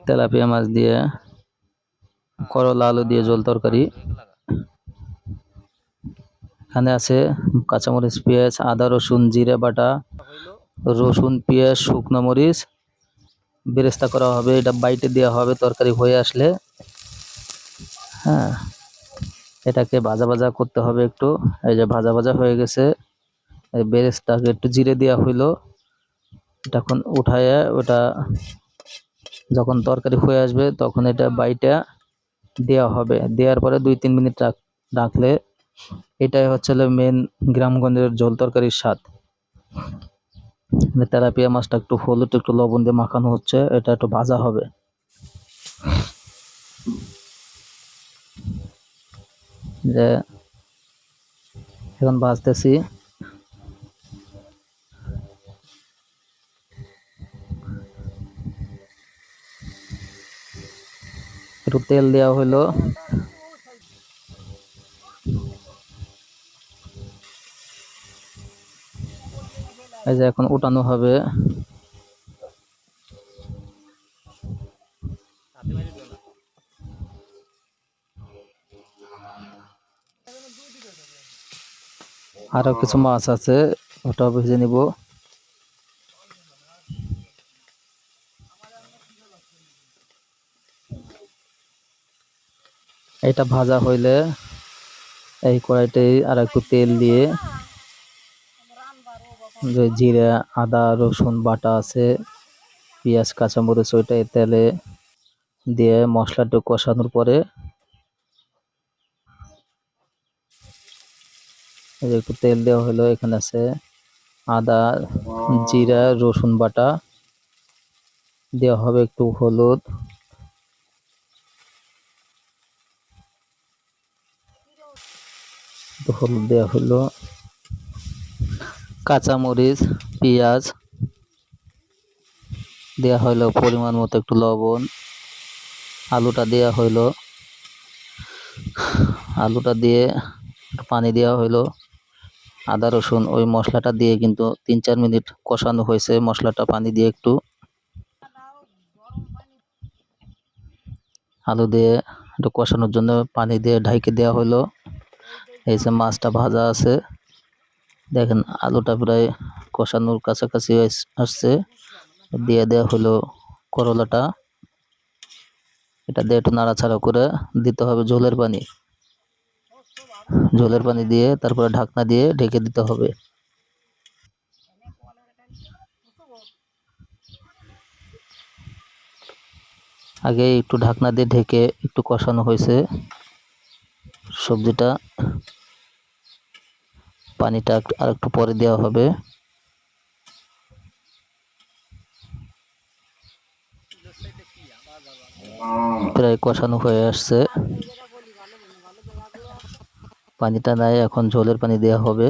Tilapia মাছ দিয়ে করলা আলু দিয়ে ঝোল তরকারি। এখানে আছে কাঁচামরিচ, পেঁয়াজ, আদা, রসুন, জিরে বাটা, রসুন, পেঁয়াজ, শুকনো মরিচ বেরেস্তা করা হবে। এটা বাইটে দেওয়া হবে তরকারি হয়ে আসলে। হ্যাঁ, এটাকে ভাজা ভাজা করতে হবে একটু। এই যে ভাজা ভাজা হয়ে গেছে, এই বেরেস্তাকে একটু জিরে দেওয়া হইলো। তখন উঠায় ওটা যখন তরকারি হয়ে আসবে তখন এটা বাইটা দেওয়া হবে। দেওয়ার পরে 2-3 মিনিট রাখলে এটাই হচ্ছে মেন গ্রামগঞ্জের ঝোল তরকারির স্বাদ। তেলাপিয়া মাছটা একটু হলুদ একটু লবণ দিয়ে মাখানো হচ্ছে, এটা একটু ভাজা হবে। যে এখন ভাজতেছি। একটু তেল দেওয়া হইলো। এই যে এখন উঠানো হবে। আরো কিছু মাছ আছে, ওটাও ভেজে নিব। এটা ভাজা হইলে এই কড়াইতে আর একটু তেল দিয়ে যে জিরা, আদা, রসুন বাটা আছে, পেঁয়াজ, কাঁচামরিচ ওইটা তেলে দিয়ে মশলাটা কষানোর পরে একটু তেল দেওয়া হলো। এখানে আছে আদা, জিরা, রসুন বাটা দেওয়া হবে, একটু হলুদ, দেওয়া হলো, কাঁচামরিচ, পেঁয়াজ দেওয়া হলো, পরিমাণ মতো একটু লবণ, আলুটা দেওয়া হইলো, আলুটা দিয়ে পানি দেওয়া হইলো, আদা রসুন ওই মশলাটা দিয়ে কিন্তু 3-4 মিনিট কষানো হয়েছে মশলাটা পানি দিয়ে। একটু আলু দিয়ে একটু কষানোর জন্য পানি দিয়ে ঢাইকে দেওয়া হলো। এই যে মাছটা ভাজা আছে, দেখেন আলুটা প্রায় কষানোর কাছাকাছি আসছে। দিয়ে দেওয়া হলো করলাটা, এটা দিয়ে একটু নাড়াচাড়া করে দিতে হবে ঝোলের পানি। ঝোলের পানি দিয়ে তারপরে ঢাকনা দিয়ে ঢেকে দিতে হবে। আগে একটু ঢাকনা দিয়ে ঢেকে একটু কষানো হয়েছে সবজিটা, পানিটা আর একটু পরে দেওয়া হবে। প্রায় কষানো হয়ে আসছে, পানিটা নাই, এখন ঝোলের পানি দেওয়া হবে।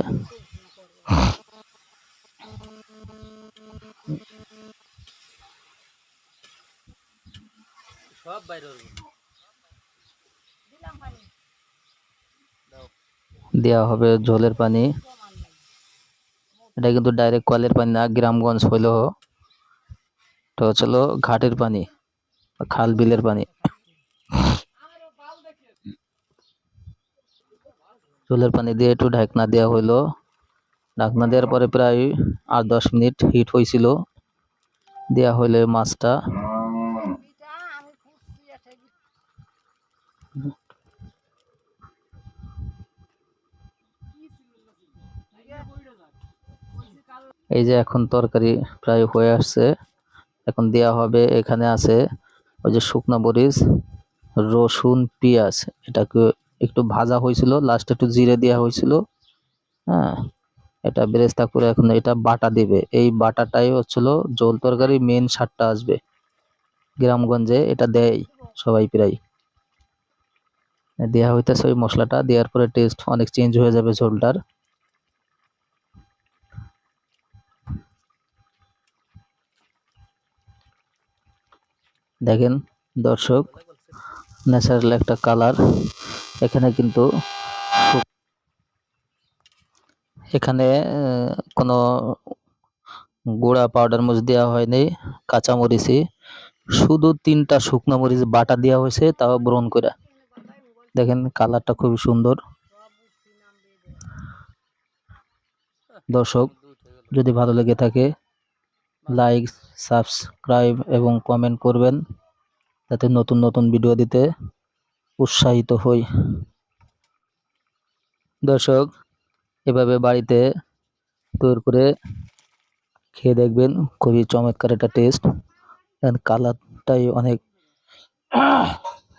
দেওয়া হবে ঝোলের পানি। এটা কিন্তু ডাইরেক্ট কলের পানি না, গ্রামগঞ্জ হইলেও এটা হচ্ছে ঘাটের পানি, খাল বিলের পানি। ঝোলের পানি দিয়ে একটু ঢাকনা দেওয়া হইলো। ঢাকনা দেওয়ার পরে প্রায় 8-10 মিনিট হিট হয়েছিল। দেওয়া হইলে মাছটা এই যে এখন তরকারি প্রায় হয়ে আসছে, এখন দেওয়া হবে। এখানে আছে ওই যে শুকনা মরিচ, রসুন, পেঁয়াজ, এটাকে একটু ভাজা হয়েছিল, লাস্টে একটু জিরে দেওয়া হয়েছিল। হ্যাঁ, এটা বেরেস্তা করে এখন এটা বাটা দিবে। এই বাটাটাই হচ্ছিল ঝোল তরকারি মেন স্বাদটা আসবে। গ্রামগঞ্জে এটা দেয় সবাই প্রায়। দেওয়া হইতেছে ওই মশলাটা দেওয়ার পরে টেস্ট অনেক চেঞ্জ হয়ে যাবে ঝোলটার। দেখেন দর্শক, ন্যাচারাল একটা কালার। এখানে কিন্তু এখানে কোনো গুঁড়া পাউডার মরিচ দেওয়া হয়নি, কাঁচা মরিচই শুধু 3টা শুকনো মরিচ বাটা দেওয়া হয়েছে, তাও ব্রাউন করে। দেখেন কালারটা খুবই সুন্দর। দর্শক, যদি ভালো লেগে থাকে লাইক, সাবস্ক্রাইব এবং কমেন্ট করবেন, যাতে নতুন নতুন ভিডিও দিতে উৎসাহিত হই। দর্শক, এভাবে বাড়িতে তৈরি করে খেয়ে দেখবেন, খুবই চমৎকার একটা টেস্ট। কালারটাই অনেক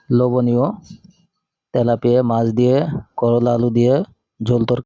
লোভনীয়। তেলাপিয়া মাছ দিয়ে, করলা আলু দিয়ে ঝোল তরকারি।